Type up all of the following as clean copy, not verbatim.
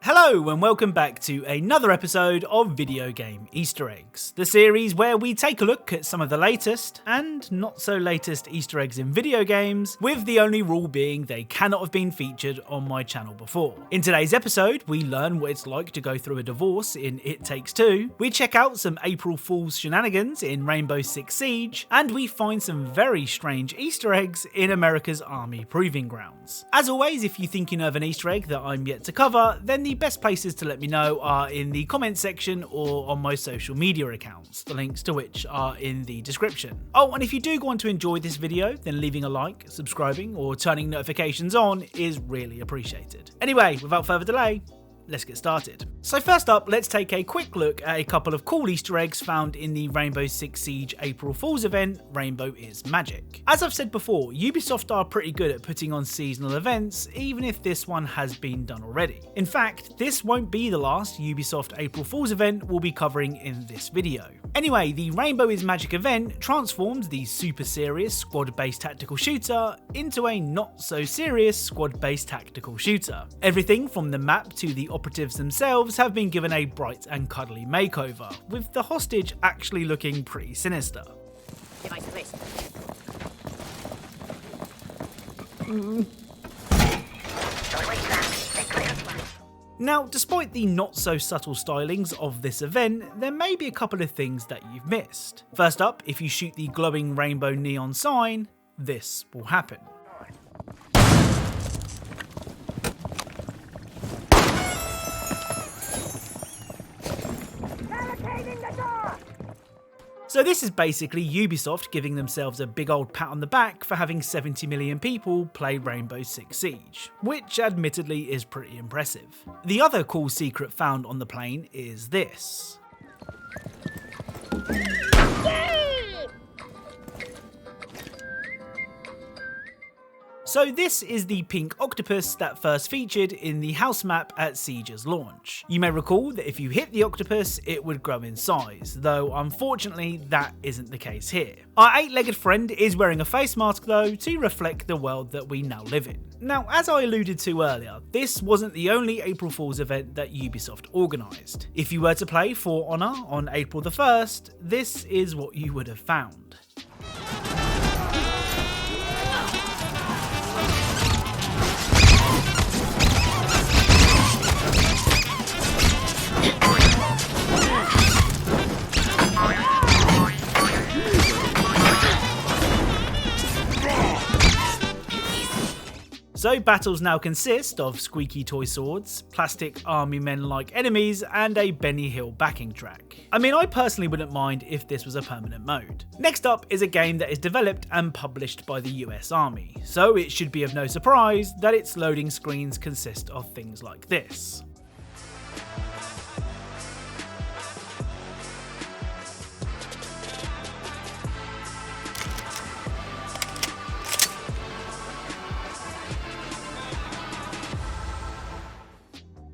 Hello and welcome back to another episode of Video Game Easter Eggs, the series where we take a look at some of the latest and not so latest Easter eggs in video games, with the only rule being they cannot have been featured on my channel before. In today's episode, we learn what it's like to go through a divorce in It Takes Two, we check out some April Fool's shenanigans in Rainbow Six Siege, and we find some very strange Easter eggs in America's Army Proving Grounds. As always, if you think you know of an Easter egg that I'm yet to cover, then the best places to let me know are in the comments section or on my social media accounts, the links to which are in the description. Oh, and if you do want to enjoy this video, then leaving a like, subscribing, or turning notifications on is really appreciated. Anyway, without further delay, let's get started. So first up, let's take a quick look at a couple of cool Easter eggs found in the Rainbow Six Siege April Fool's event, Rainbow is Magic. As I've said before, Ubisoft are pretty good at putting on seasonal events, even if this one has been done already. In fact, this won't be the last Ubisoft April Fool's event we'll be covering in this video. Anyway, the Rainbow is Magic event transforms the super serious squad-based tactical shooter into a not so serious squad-based tactical shooter. Everything from the map to the operatives themselves have been given a bright and cuddly makeover, with the hostage actually looking pretty sinister. Now, despite the not so subtle stylings of this event, there may be a couple of things that you've missed. First up, if you shoot the glowing rainbow neon sign, this will happen. So this is basically Ubisoft giving themselves a big old pat on the back for having 70 million people play Rainbow Six Siege, which admittedly is pretty impressive. The other cool secret found on the plane is this. So this is the pink octopus that first featured in the house map at Siege's launch. You may recall that if you hit the octopus, it would grow in size, though unfortunately that isn't the case here. Our 8-legged friend is wearing a face mask though to reflect the world that we now live in. Now, as I alluded to earlier, this wasn't the only April Fool's event that Ubisoft organised. If you were to play For Honor on April the 1st, this is what you would have found. So battles now consist of squeaky toy swords, plastic army men-like enemies, and a Benny Hill backing track. I mean, I personally wouldn't mind if this was a permanent mode. Next up is a game that is developed and published by the US Army, so it should be of no surprise that its loading screens consist of things like this.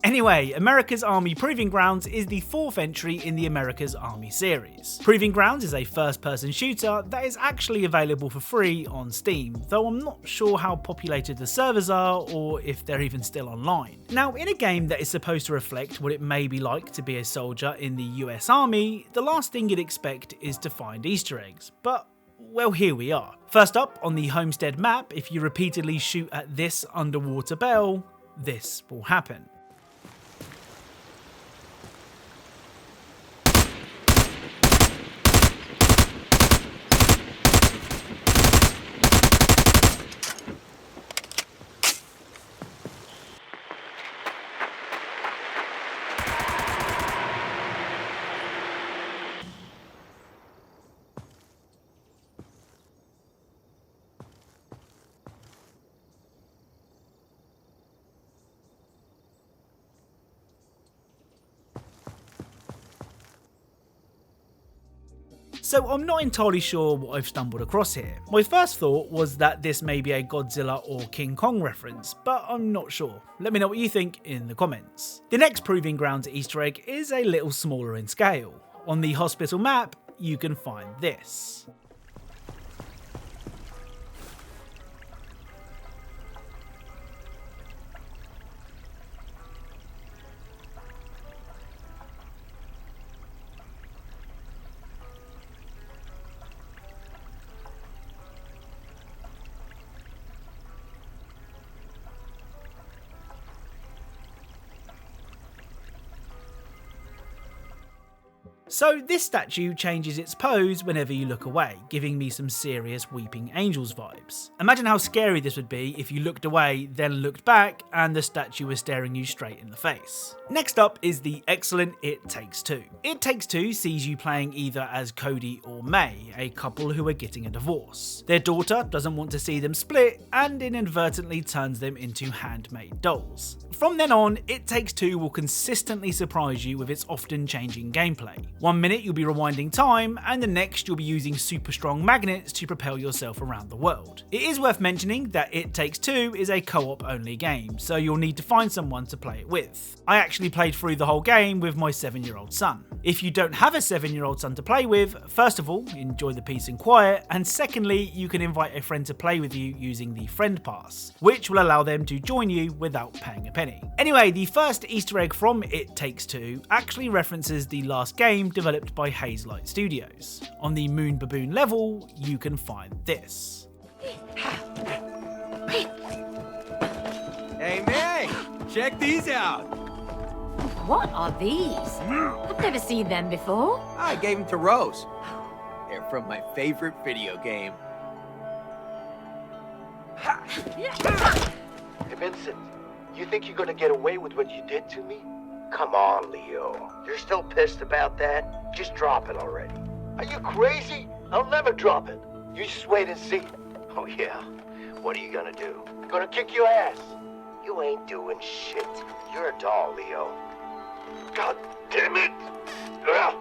Anyway, America's Army Proving Grounds is the 4th entry in the America's Army series. Proving Grounds is a first-person shooter that is actually available for free on Steam, though I'm not sure how populated the servers are or if they're even still online. Now, in a game that is supposed to reflect what it may be like to be a soldier in the US Army, the last thing you'd expect is to find Easter eggs, but well, here we are. First up, on the Homestead map, if you repeatedly shoot at this underwater bell, this will happen. So I'm not entirely sure what I've stumbled across here. My first thought was that this may be a Godzilla or King Kong reference, but I'm not sure. Let me know what you think in the comments. The next Proving Grounds Easter egg is a little smaller in scale. On the hospital map, you can find this. So this statue changes its pose whenever you look away, giving me some serious Weeping Angels vibes. Imagine how scary this would be if you looked away, then looked back, and the statue was staring you straight in the face. Next up is the Eggcellent It Takes Two. It Takes Two sees you playing either as Cody or May, a couple who are getting a divorce. Their daughter doesn't want to see them split and inadvertently turns them into handmade dolls. From then on, It Takes Two will consistently surprise you with its often changing gameplay. 1 minute you'll be rewinding time, and the next you'll be using super strong magnets to propel yourself around the world. It is worth mentioning that It Takes Two is a co-op only game, so you'll need to find someone to play it with. I actually played through the whole game with my 7-year-old son. If you don't have a 7-year-old son to play with, first of all, enjoy the peace and quiet, and secondly, you can invite a friend to play with you using the Friend Pass, which will allow them to join you without paying a penny. Anyway, the first Easter egg from It Takes Two actually references the last game developed by Hazelight Studios. On the Moon Baboon level, you can find this. Hey, May! Check these out! What are these? I've never seen them before. I gave them to Rose. They're from my favorite video game. Hey, Vincent, you think you're gonna get away with what you did to me? Come on, Leo. You're still pissed about that? Just drop it already. Are you crazy? I'll never drop it. You just wait and see. Oh, yeah. What are you gonna do? I'm gonna kick your ass. You ain't doing shit. You're a doll, Leo. God damn it! Ugh.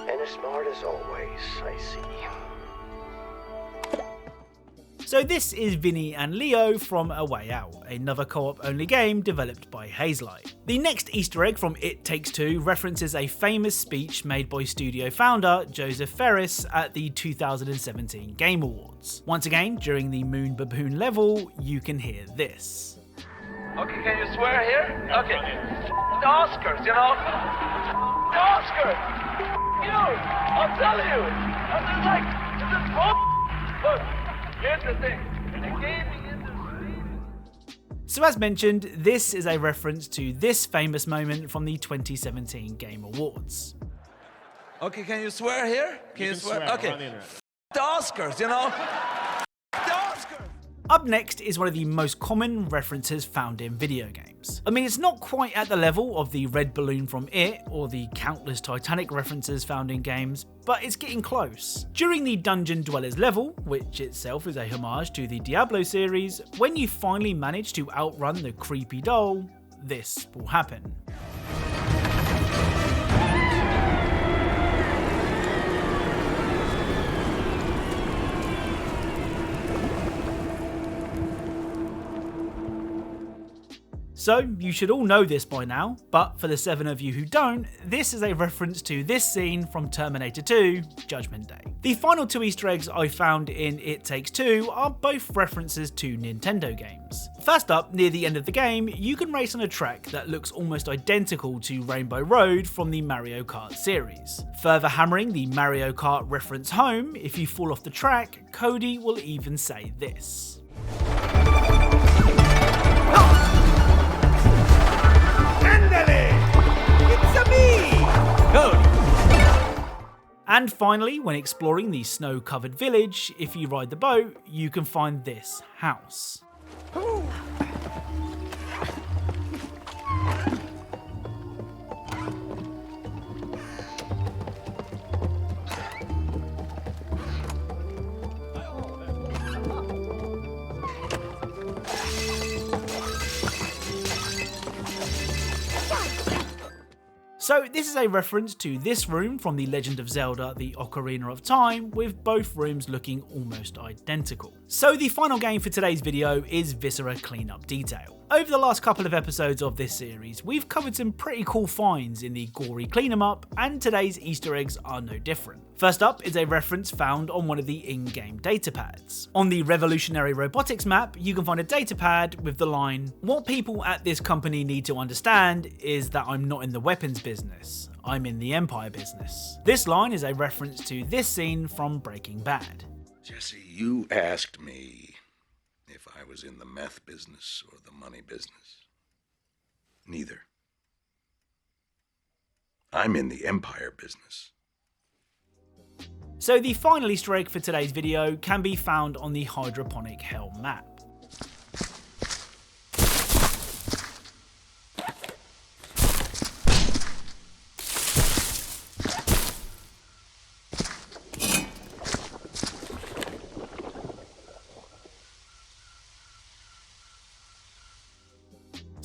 And as smart as always, I see. So this is Vinny and Leo from A Way Out, another co-op only game developed by Hazelight. The next Easter egg from It Takes Two references a famous speech made by studio founder Joseph Ferris at the 2017 Game Awards. Once again, during the Moon Baboon level, you can hear this. Okay, can you swear here? Okay. The Oscars, you know? The Oscars! I'll tell you! I'm like, this is bull. Look, here's the thing. The gaming industry... So as mentioned, this is a reference to this famous moment from the 2017 Game Awards. Okay, can you swear here? Can you swear? Okay. The Oscars, you know? The Oscars! Up next is one of the most common references found in video games. I mean, it's not quite at the level of the red balloon from It or the countless Titanic references found in games, but it's getting close. During the Dungeon Dwellers level, which itself is a homage to the Diablo series, when you finally manage to outrun the creepy doll, this will happen. So you should all know this by now, but for the 7 of you who don't, this is a reference to this scene from Terminator 2, Judgment Day. The final 2 Easter eggs I found in It Takes Two are both references to Nintendo games. First up, near the end of the game, you can race on a track that looks almost identical to Rainbow Road from the Mario Kart series. Further hammering the Mario Kart reference home, if you fall off the track, Cody will even say this. And finally, when exploring the snow-covered village, if you ride the boat, you can find this house. So this is a reference to this room from The Legend of Zelda: The Ocarina of Time, with both rooms looking almost identical. So the final game for today's video is Vivera Cleanup Detail. Over the last couple of episodes of this series, we've covered some pretty cool finds in the gory clean 'em up, and today's Easter eggs are no different. First up is a reference found on one of the in-game datapads. On the Revolutionary Robotics map, you can find a datapad with the line, "What people at this company need to understand is that I'm not in the weapons business, I'm in the Empire business." This line is a reference to this scene from Breaking Bad. Jesse, you asked me if I was in the meth business or the money business. Neither. I'm in the Empire business. So the final Easter egg for today's video can be found on the hydroponic hell map.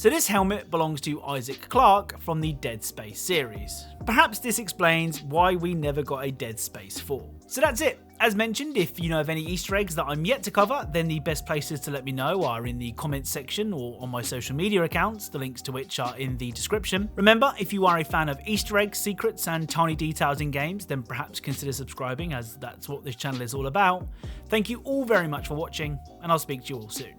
So this helmet belongs to Isaac Clarke from the Dead Space series. Perhaps this explains why we never got a Dead Space 4. So that's it. As mentioned, if you know of any Easter eggs that I'm yet to cover, then the best places to let me know are in the comments section or on my social media accounts, the links to which are in the description. Remember, if you are a fan of Easter eggs, secrets and tiny details in games, then perhaps consider subscribing, as that's what this channel is all about. Thank you all very much for watching, and I'll speak to you all soon.